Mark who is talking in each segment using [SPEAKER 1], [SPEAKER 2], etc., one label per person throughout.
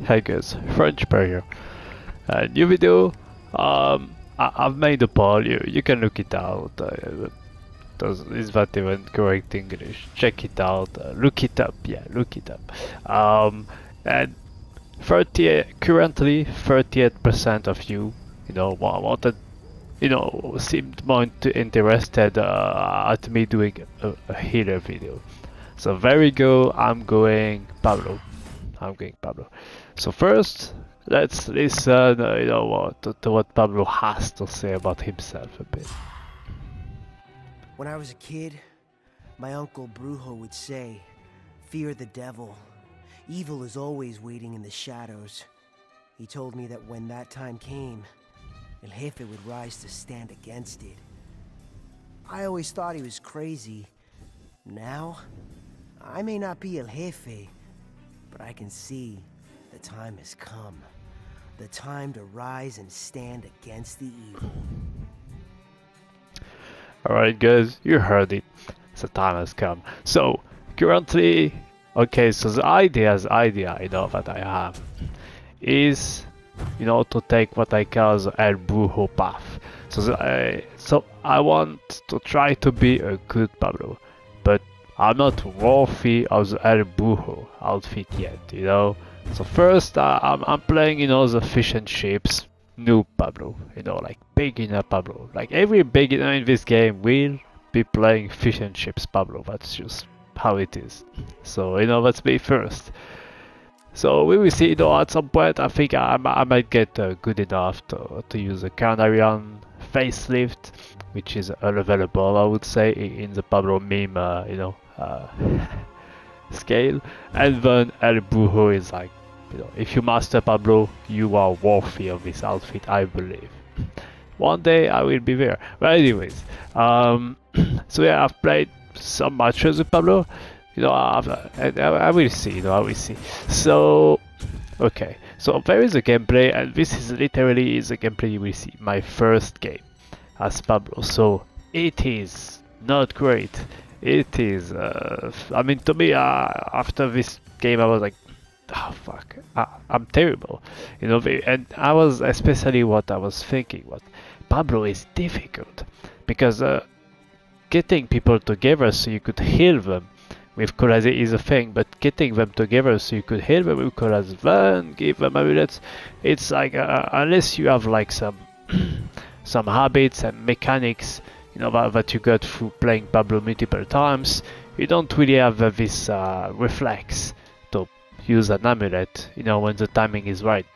[SPEAKER 1] Hey guys, French Prayer. New video. I've made a poll. You can look it out. Is that even correct English? Check it out. Look it up. Yeah, look it up. And 30 currently 38% of you know, wanted, seemed more interested at me doing a healer video. So there we go. I'm going Pablo. So first, let's listen, to what Pablo has to say about himself a bit.
[SPEAKER 2] When I was a kid, my uncle Brujo would say, "Fear the devil. Evil is always waiting in the shadows." He told me that when that time came, El Jefe would rise to stand against it. I always thought he was crazy. Now, I may not be El Jefe, but I can see the time has come. The time to rise and stand against the evil.
[SPEAKER 1] Alright guys, you heard it. The time has come. So, currently, okay, so the idea, that I have is, to take what I call the El Brujo path. So I want to try to be a good Pablo, but I'm not worthy of the El Brujo outfit yet, So first, I'm playing, the fish and chips noob Pablo, like beginner Pablo. Like every beginner in this game will be playing fish and chips Pablo. That's just how it is. So, that's me first. So we will see, at some point I think I might get good enough to use a Canarian facelift, which is unavailable, I would say, in the Pablo meme, scale. And then El Brujo is like, if you master Pablo, you are worthy of this outfit, I believe. One day I will be there. But anyways, so yeah, I've played some matches with Pablo. I will see. I will see. So, okay. So there is a gameplay, and this is literally the gameplay you will see. My first game as Pablo. So it is not great. It is. I mean, to me, after this game, I was like, oh fuck, I'm terrible, and I was especially what I was thinking, what Pablo is difficult, because getting people together so you could heal them with colas is a thing, but getting them together so you could heal them with colas, then give them amulets, it's like, unless you have like some some habits and mechanics, that you got through playing Pablo multiple times, you don't really have this reflex to use an amulet, when the timing is right.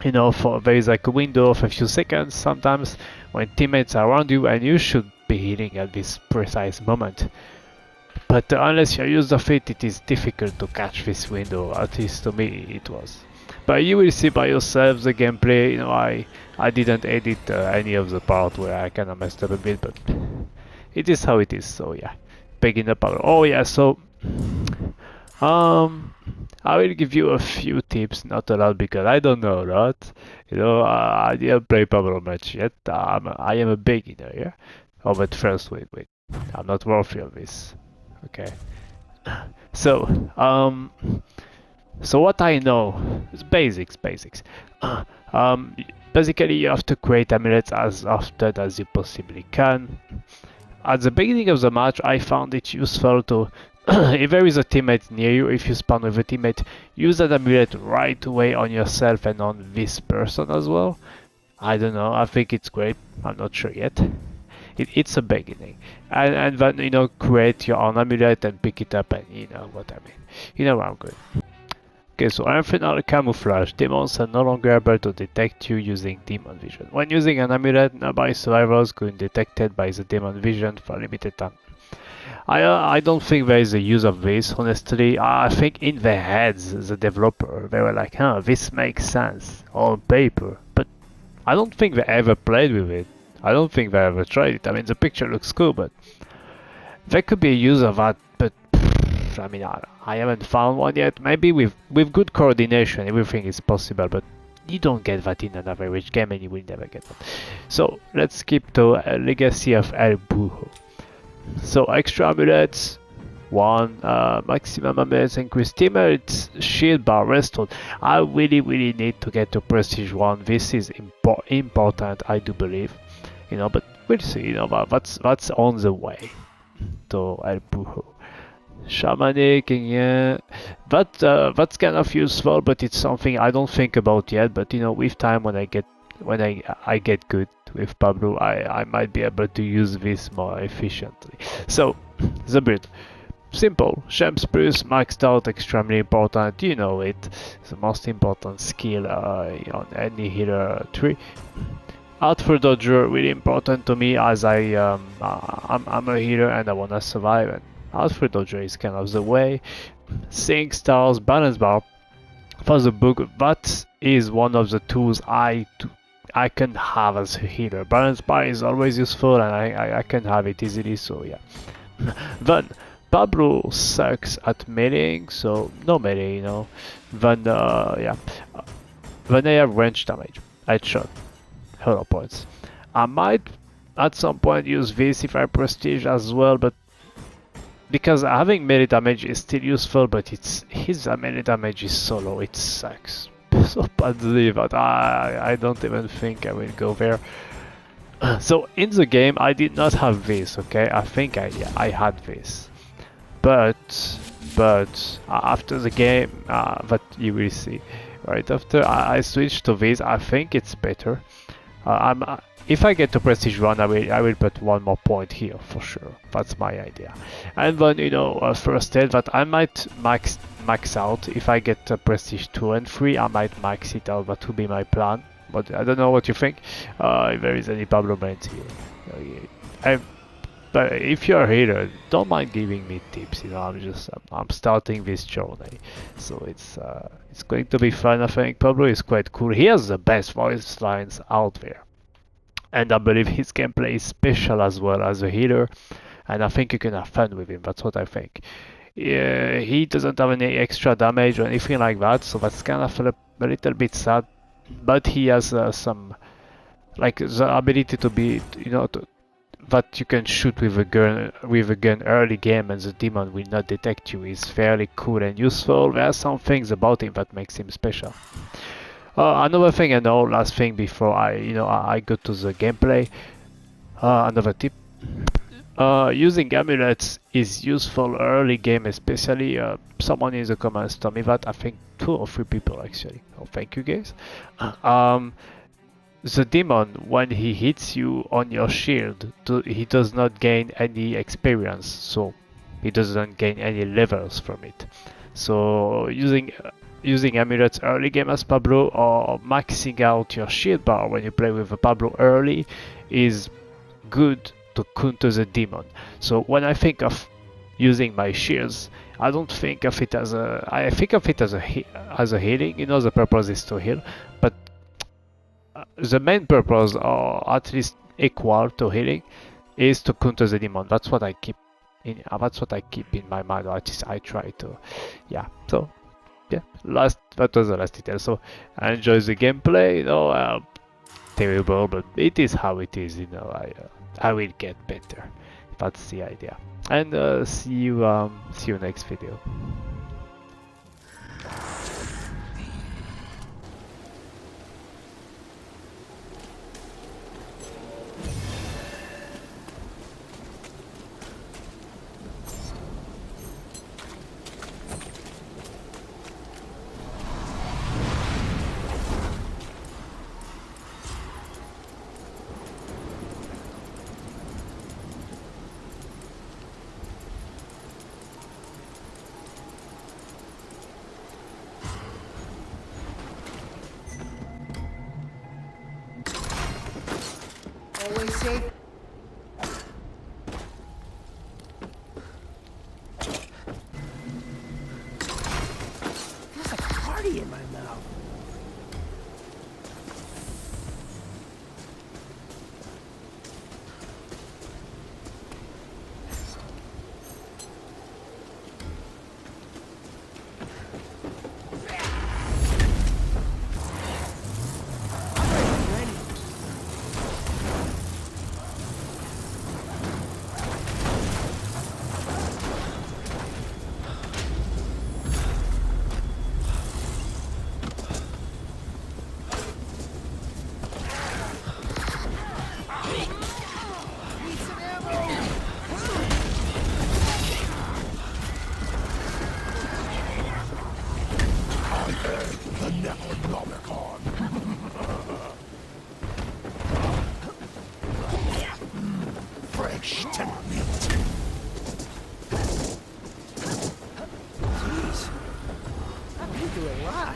[SPEAKER 1] There is like a window of a few seconds sometimes when teammates are around you and you should be healing at this precise moment. But unless you're used of it, it is difficult to catch this window, at least to me it was. But you will see by yourself the gameplay, I didn't edit any of the part where I kinda messed up a bit, but it is how it is, so yeah. Beginner power. Oh yeah, so I will give you a few tips, not a lot because I don't know a lot. I didn't play Pablo much yet. I am a beginner, yeah? Oh, but first, wait. I'm not worthy of this. Okay. So, so what I know is basics. Basically, you have to create amulets as often as you possibly can. At the beginning of the match, I found it useful to, if there is a teammate near you, if you spawn with a teammate, use that amulet right away on yourself and on this person as well. I don't know, I think it's great, I'm not sure yet. It's a beginning. And then, create your own amulet and pick it up, and you know what I mean. You know where I'm going. Okay, so infernal camouflage. Demons are no longer able to detect you using demon vision. When using an amulet, nearby survivors could be detected by the demon vision for a limited time. I don't think there is a use of this, honestly. I think in their heads, the developer, they were like, this makes sense on paper. But I don't think they ever played with it. I don't think they ever tried it. I mean, the picture looks cool, but there could be a use of that, but I mean, I haven't found one yet. Maybe with good coordination, everything is possible, but you don't get that in an average game, and you will never get that. So let's skip to Legacy of El Brujo. So extra amulets 1 maximum ability increase teammates shield bar restored. I really need to get to prestige 1. This is important, I do believe, you know, but we'll see, you know, but that's on the way to El Brujo. Shamanic, yeah, that's kind of useful, but it's something I don't think about yet. But you know, with time, when I get good with Pablo, I might be able to use this more efficiently. So the build, simple, Sham Spruce maxed out, extremely important. You know it, the most important skill on any healer tree. Out for dodger, really important to me as I'm a healer and I wanna survive. And out for dodger is kind of the way. Sync stars, balance bar for the book. That is one of the tools I can have as a healer. Balance bar is always useful and I can have it easily. So yeah. Then Pablo sucks at meleeing, so no melee, you know. Then yeah. Then I have range damage. Headshot. Hero points. I might at some point use this if I prestige as well, but because having melee damage is still useful, but his melee damage is so low, it sucks so badly that I don't even think I will go there. So in the game I did not have this, okay? I think I had this, but after the game, that you will see. Right after I switched to this, I think it's better. If I get to prestige 1, I will put one more point here for sure. That's my idea. And then, you know, first aid that I might max out. If I get prestige 2 and 3, I might max it out. That would be my plan. But I don't know what you think. If there is any Pablo mains here. But if you're a healer, don't mind giving me tips. You know, I'm starting this journey, so it's going to be fun. I think Pablo is quite cool. He has the best voice lines out there, and I believe his gameplay is special as well as a healer. And I think you can have fun with him. That's what I think. Yeah, he doesn't have any extra damage or anything like that, so that's kind of a little bit sad. But he has some, like, the ability to be, you know, that you can shoot with a gun early game and the demon will not detect you is fairly cool and useful. There are some things about him that makes him special. Another thing, and last thing before I go to the gameplay. Another tip. Using amulets is useful early game, especially. Someone in the comments told me that. I think 2 or 3 people actually. Oh, thank you guys. The demon, when he hits you on your shield, he does not gain any experience, so he doesn't gain any levels from it. So using amulets early game as Pablo, or maxing out your shield bar when you play with a Pablo early, is good to counter the demon. So when I think of using my shields, I don't think of it as I think of it as a healing. You know, the purpose is to heal, but the main purpose, or at least equal to healing, is to counter the demon. That's what I keep in. That's what I keep in my mind, or at least I try to. Yeah. So yeah. That was the last detail. So I enjoy the gameplay. You know, terrible, but it is how it is. You know, I will get better. That's the idea. And see you next video.
[SPEAKER 2] Always safe. Feels like a party in my mouth.
[SPEAKER 3] The Necronomicon. Fresh tender meat.
[SPEAKER 2] Jeez. I've been through a lot.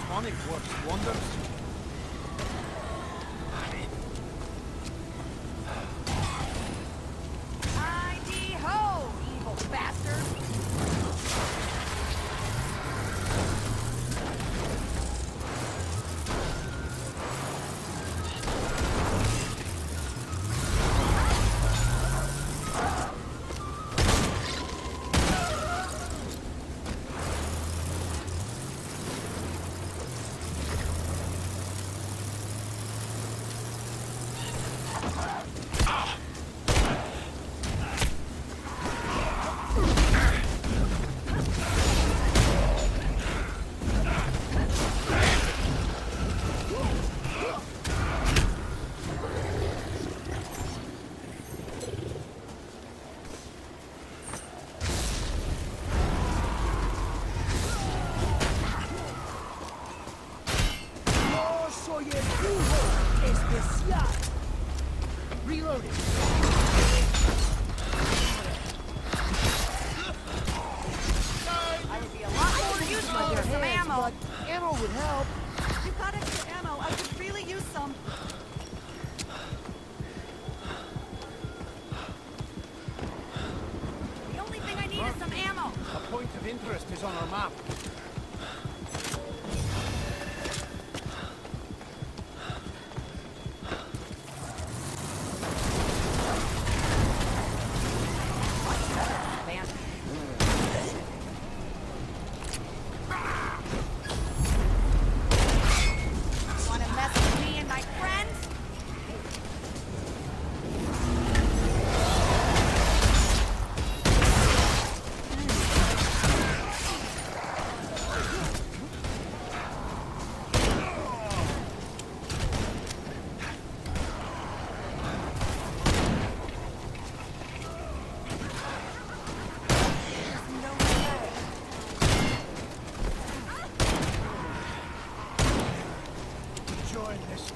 [SPEAKER 4] Tonic works wonders.
[SPEAKER 5] Hi-de-ho, evil bastard!
[SPEAKER 2] Soy el Brujo especial. Reloading.
[SPEAKER 5] I would be a lot more useful with some ammo.
[SPEAKER 2] But ammo would help.
[SPEAKER 5] You got extra ammo. I could really use some. The only thing I need is some ammo.
[SPEAKER 4] A point of interest is on our map.
[SPEAKER 5] Want to mess with me and my friends?
[SPEAKER 4] enjoying this.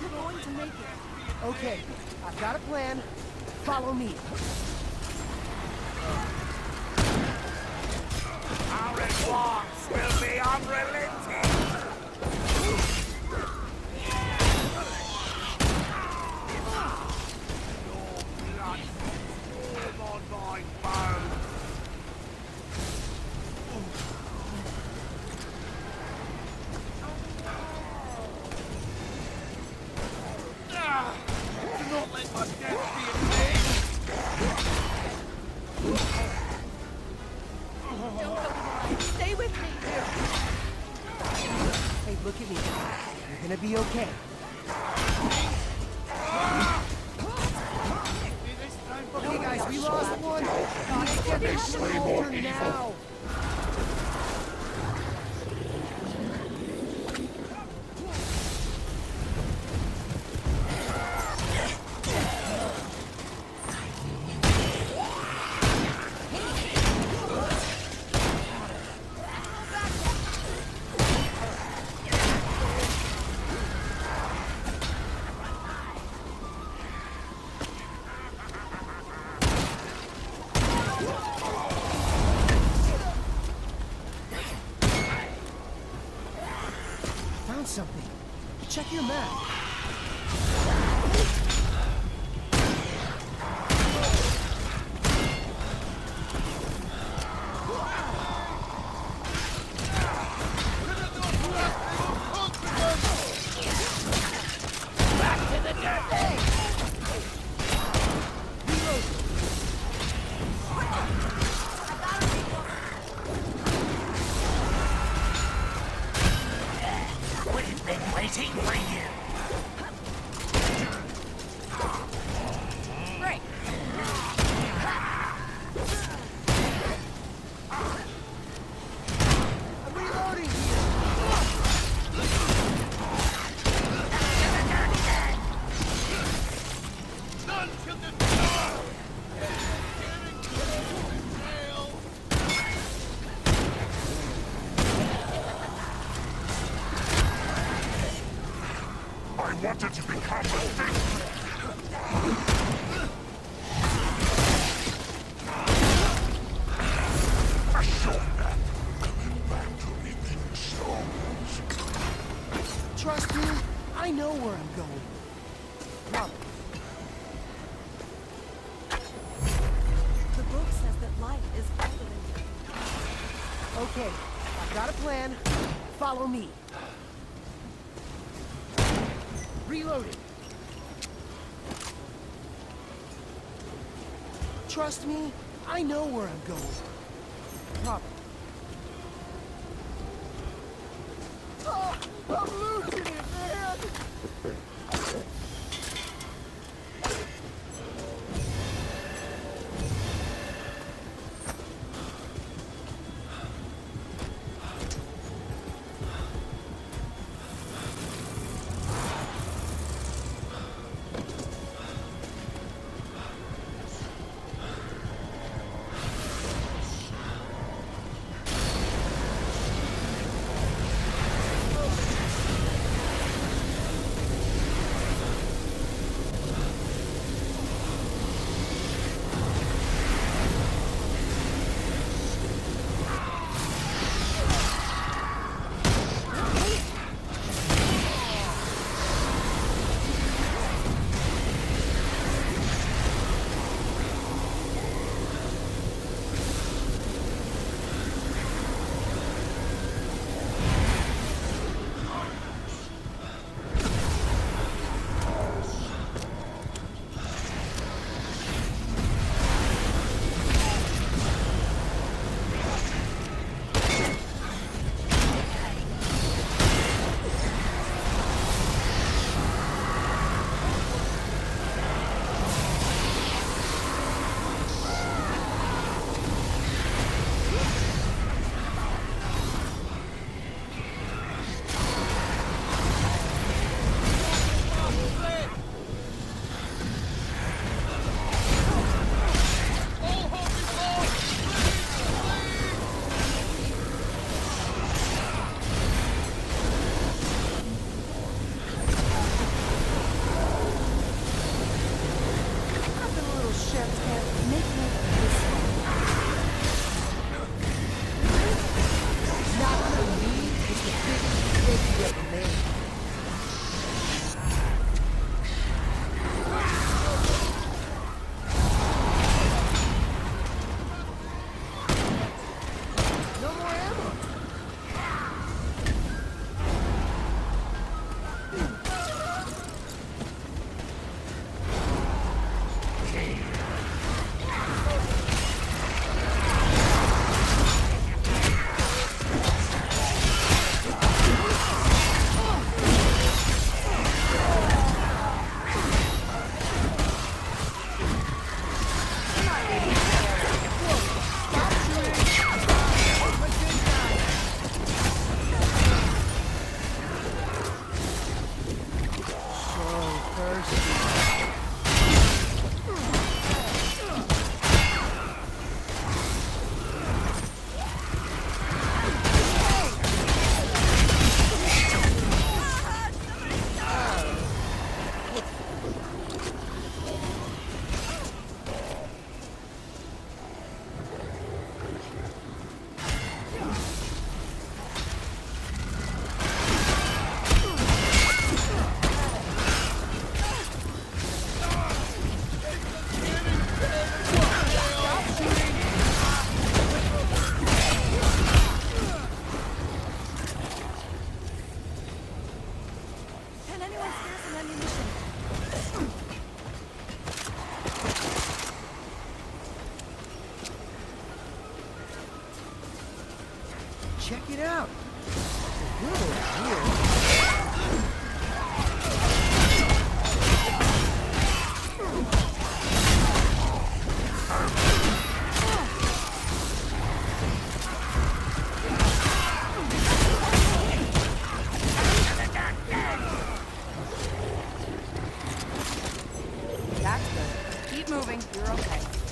[SPEAKER 5] You're going to make it.
[SPEAKER 2] Okay, I've got a plan. Follow me.
[SPEAKER 3] Our advance will be unrelenting. Your blood warm on my bones. Do not let my death be in vain.
[SPEAKER 5] Don't go behind. Stay with me.
[SPEAKER 2] Hey, look at me. You're gonna be okay. Hey guys, we lost one. Let's get this over now. Found something. Check your map.
[SPEAKER 3] We've been waiting for you.
[SPEAKER 5] Great.
[SPEAKER 2] I'm reloading here.
[SPEAKER 3] I wanted to become a thing. A short nap. Coming back to reaping stones.
[SPEAKER 2] Trust me, I know where I'm going. Pablo,
[SPEAKER 5] The book says that life is evident.
[SPEAKER 2] okay, I've got a plan. Follow me. Reloading. Trust me, I know where I'm going. Pablo. Oh, I'm losing it, man!
[SPEAKER 5] Can anyone spare some ammunition?
[SPEAKER 2] Check it out. It's good over here.
[SPEAKER 5] That's good. Keep moving. You're okay.